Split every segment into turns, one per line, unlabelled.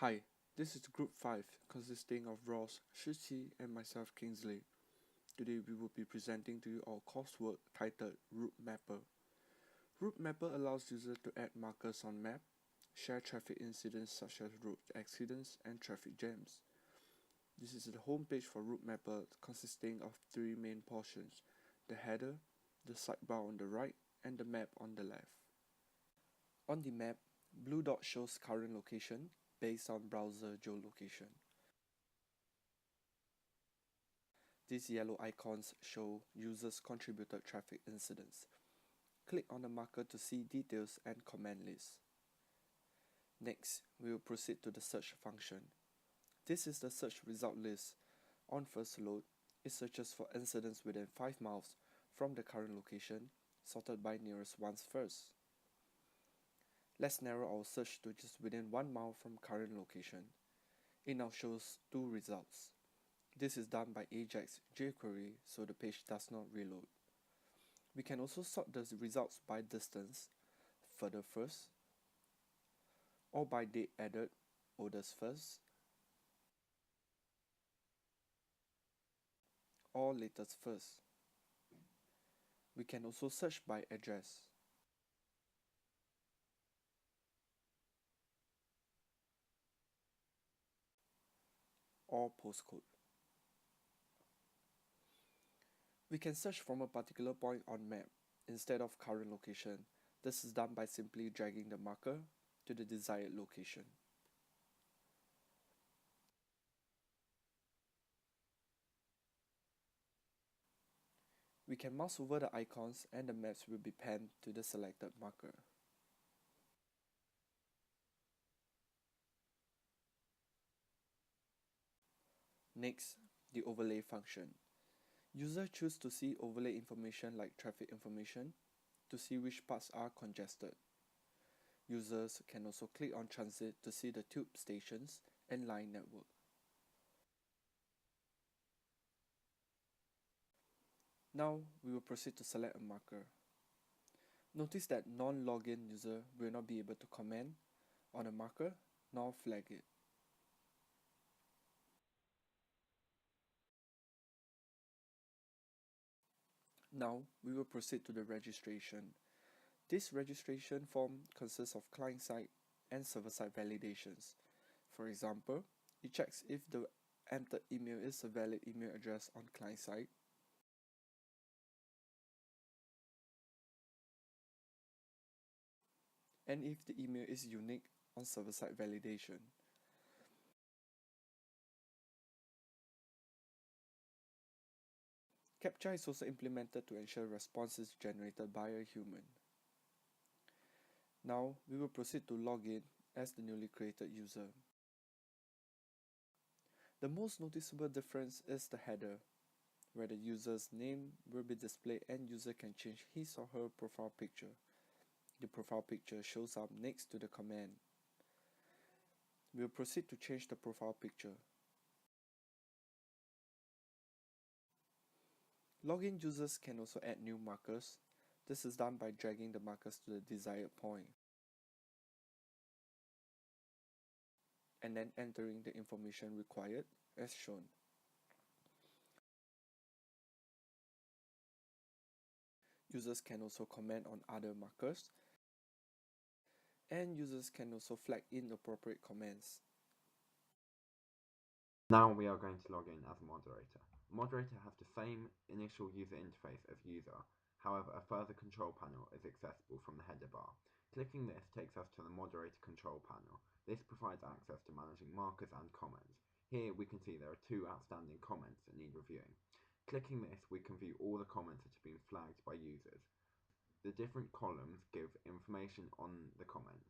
Hi, this is Group 5, consisting of Ross, Shiqi, and myself, Kingsley. Today we will be presenting to you our coursework titled RouteMapper. RouteMapper allows users to add markers on map, share traffic incidents such as road accidents and traffic jams. This is the homepage for RouteMapper, consisting of three main portions: the header, the sidebar on the right, and the map on the left. On the map, blue dot shows current location based on browser geolocation. These yellow icons show users contributed traffic incidents. Click on the marker to see details and command lists. Next, we will proceed to the search function. This is the search result list. On first load, it searches for incidents within 5 miles from the current location, sorted by nearest ones first. Let's narrow our search to just within 1 mile from current location. It now shows 2 results. This is done by Ajax jQuery, so the page does not reload. We can also sort the results by distance, further first, or by date added, oldest first, or latest first. We can also search by address. Or postcode. We can search from a particular point on map instead of current location. This is done by simply dragging the marker to the desired location. We can mouse over the icons and the maps will be panned to the selected marker. Next, the overlay function. User choose to see overlay information like traffic information to see which parts are congested. Users can also click on transit to see the tube stations and line network. Now, we will proceed to select a marker. Notice that non-login user will not be able to comment on a marker nor flag it. Now, we will proceed to the registration. This registration form consists of client-side and server-side validations. For example, it checks if the entered email is a valid email address on client-side, and if the email is unique on server-side validation. CAPTCHA is also implemented to ensure response is generated by a human. Now, we will proceed to log in as the newly created user. The most noticeable difference is the header, where the user's name will be displayed and user can change his or her profile picture. The profile picture shows up next to the command. We will proceed to change the profile picture. Login users can also add new markers. This is done by dragging the markers to the desired point and then entering the information required as shown. Users can also comment on other markers, and users can also flag inappropriate comments.
Now we are going to log in as a moderator. Moderator has the same initial user interface as user, however a further control panel is accessible from the header bar. Clicking this takes us to the moderator control panel. This provides access to managing markers and comments. Here we can see there are 2 outstanding comments that need reviewing. Clicking this, we can view all the comments that have been flagged by users. The different columns give information on the comments.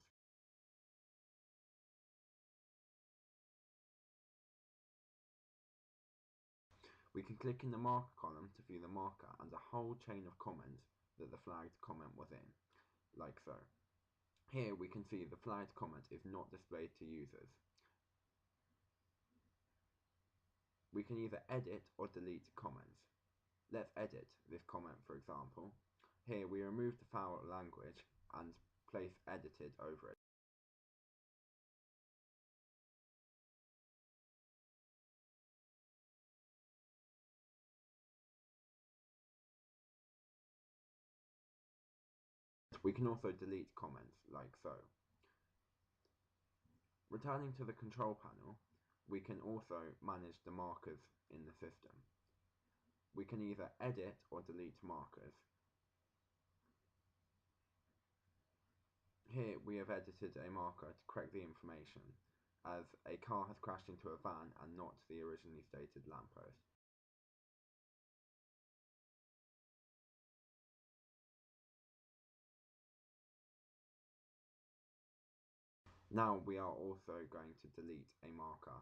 We can click in the marker column to view the marker and a whole chain of comments that the flagged comment was in, like so. Here we can see the flagged comment is not displayed to users. We can either edit or delete comments. Let's edit this comment, for example. Here we remove the foul language and place edited over it. We can also delete comments like so. Returning to the control panel, we can also manage the markers in the system. We can either edit or delete markers. Here we have edited a marker to correct the information, as a car has crashed into a van and not the originally stated lamppost. Now we are also going to delete a marker.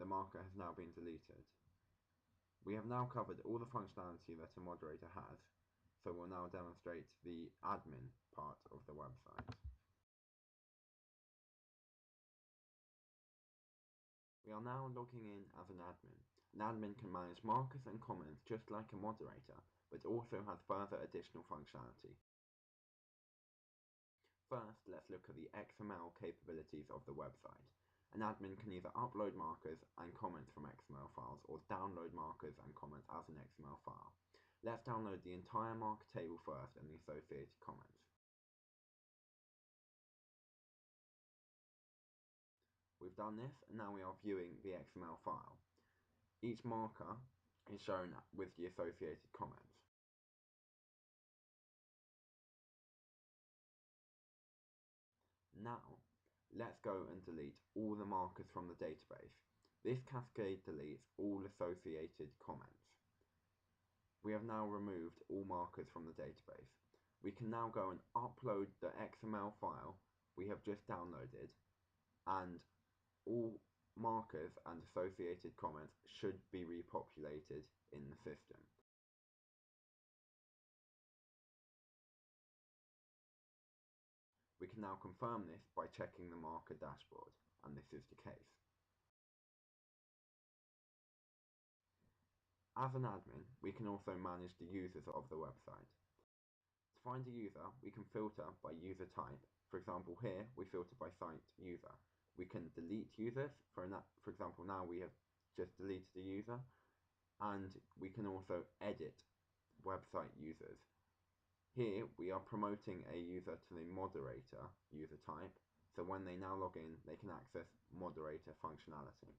The marker has now been deleted. We have now covered all the functionality that a moderator has, so we'll now demonstrate the admin part of the website. We are now logging in as an admin. An admin can manage markers and comments just like a moderator, but also has further additional functionality. First, let's look at the XML capabilities of the website. An admin can either upload markers and comments from XML files or download markers and comments as an XML file. Let's download the entire marker table first and the associated comments. We've done this, and now we are viewing the XML file. Each marker is shown with the associated comments. Now, let's go and delete all the markers from the database. This cascade deletes all associated comments. We have now removed all markers from the database. We can now go and upload the XML file we have just downloaded, and all markers and associated comments should be repopulated in the system. We can now confirm this by checking the marker dashboard, and this is the case. As an admin, we can also manage the users of the website. To find a user, we can filter by user type. For example, here we filter by site user. We can delete users. For example, now we have just deleted a user, and we can also edit website users. Here we are promoting a user to the moderator user type, so when they now log in, they can access moderator functionality.